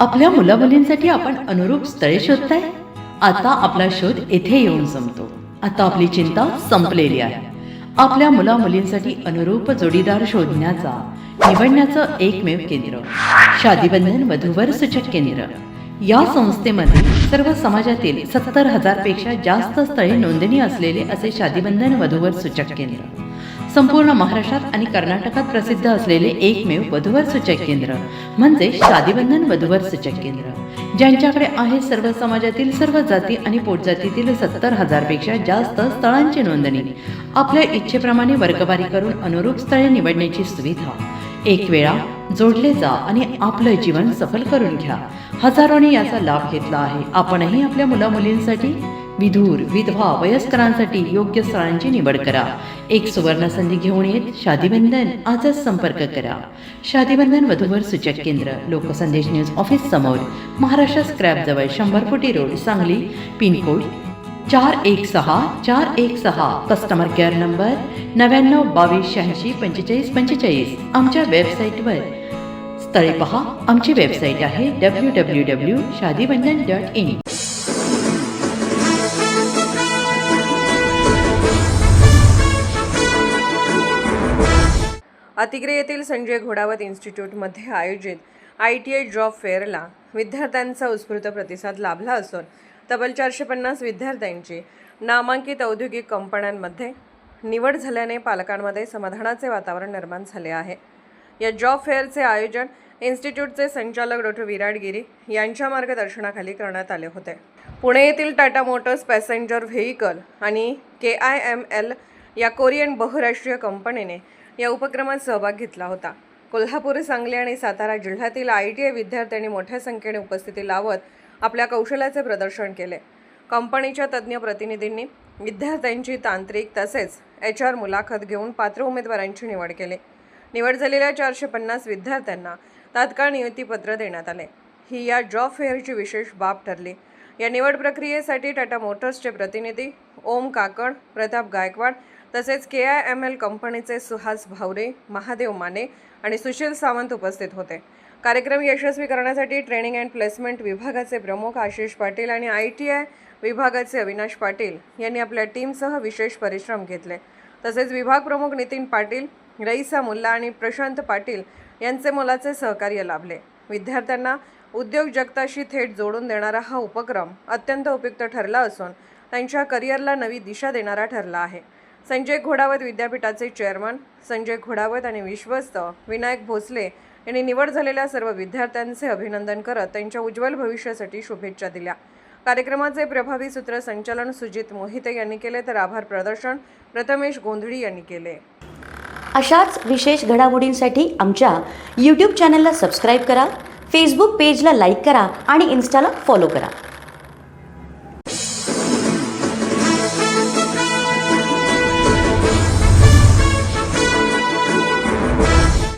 आपल्या मुलामुलींसाठी आपण अनुरूप स्थळे शोधताय? आता आपला शोध येथे येऊन संपतो. आता आपली चिंता संपलेली आहे. आपल्या मुलामुलींसाठी अनुरूप जोडीदार शोधण्याचा निवडण्याचं एकमेव केंद्र शादीबंधन वधूवर सूचक केंद्र. या संस्थेमध्ये सर्व समाजातील 70,000 पेक्षा जास्त स्थळे नोंदणी असलेले असे शादीबंधन वधूवर सूचक केंद्र. संपूर्ण महाराष्ट्रात आणि कर्नाटकात प्रसिद्ध असलेले एकमेव वधूवर सूचक केंद्र म्हणजे शादीबंधन वधूवर सूचक केंद्र, ज्यांच्याकडे आहे सर्व समाजातील सर्व जाती आणि पोटजातीतील 70,000 पेक्षा जास्त स्थळांची नोंदणी. आपल्या इच्छेप्रमाणे वर्गवारी करून अनुरूप स्थळे निवडण्याची सुविधा. एक वेळा जोडले जा आणि आपलं जीवन सफल करून घ्या. हजारोंनी याचा लाभ घेतला आहे. आपणही आपल्या मुलामुलींसाठी, विधूर, विधवा, वयस्करांसाठी योग्य स्थळांची निवड करा. एक सुवर्ण संधी घेऊन येत शादीबंधन. आजच संपर्क करा. शादीबंधन वधूवर सूचक केंद्र, लोकसंदेश न्यूज ऑफिस समोर, महाराष्ट्र स्क्रॅप जवळ, 100 फुटी road, Sangli. Pin code 416416. Customer care number 9922864545. आमच्या वेबसाईटवर स्थळे पहा. आमची वेबसाईट आहे www.shadibandhan.in. अतिग्रे येथील संजय घोडावत इन्स्टिट्यूटमध्ये आयोजित ITI जॉब फेअरला विद्यार्थ्यांचा उत्स्फूर्त प्रतिसाद लाभला असून तब्बल 450 विद्यार्थ्यांची नामांकित औद्योगिक कंपन्यांमध्ये निवड झाल्याने पालकांमध्ये समाधानाचे वातावरण निर्माण झाले आहे. या जॉब फेअरचे आयोजन इन्स्टिट्यूटचे संचालक डॉ. विराट गिरी यांच्या मार्गदर्शनाखाली करण्यात आले होते. पुणे येथील टाटा मोटर्स पॅसेंजर व्हेइकल आणि KIML या कोरियन बहुराष्ट्रीय कंपनीने या उपक्रमात सहभाग घेतला होता. कोल्हापूर, सांगली आणि सातारा जिल्ह्यातील ITI विद्यार्थ्यांनी मोठ्या संख्येने उपस्थिती लावत आपल्या कौशल्याचे प्रदर्शन केले. कंपनीच्या तज्ज्ञ प्रतिनिधींनी विद्यार्थ्यांची तांत्रिक तसेच HR मुलाखत घेऊन पात्र उमेदवारांची निवड केली. निवड झालेल्या 450 विद्यार्थ्यांना तात्काळ नियुक्तीपत्र देण्यात आले. ही या जॉब फेअरची विशेष बाब ठरली. या निवड प्रक्रियेसाठी टाटा मोटर्सचे प्रतिनिधी ओम काकड, प्रताप गायकवाड तसेच KIML कंपनीचे सुहास भावरे, महादेव माने आणि सुशील सावंत उपस्थित होते. कार्यक्रम यशस्वी करण्यासाठी ट्रेनिंग अँड प्लेसमेंट विभागाचे प्रमुख आशिष पाटील आणि ITI विभागाचे अविनाश पाटील यांनी आपल्या टीमसह विशेष परिश्रम घेतले. तसेच विभाग प्रमुख नितीन पाटील, रईसा मुल्ला आणि प्रशांत पाटील यांचे मोलाचे सहकार्य लाभले. विद्यार्थ्यांना उद्योग जगताशी थेट जोडून देणारा हा उपक्रम अत्यंत उपयुक्त ठरला असून त्यांच्या करिअरला नवी दिशा देणारा ठरला आहे. संजय घोडावत विद्यापीठाचे चेअरमन संजय घोडावत आणि विश्वस्त विनायक भोसले यांनी निवड झालेल्या सर्व विद्यार्थ्यांचे अभिनंदन करत त्यांच्या उज्ज्वल भविष्यासाठी शुभेच्छा दिल्या. कार्यक्रमाचे प्रभावी सूत्रसंचालन सुजित मोहिते यांनी केले तर आभार प्रदर्शन प्रथमेश गोंधळी यांनी केले. अशाच विशेष घडामोडींसाठी आमच्या YouTube चॅनलला सबस्क्राईब करा, फेसबुक पेजला लाईक करा आणि इन्स्टाला फॉलो करा.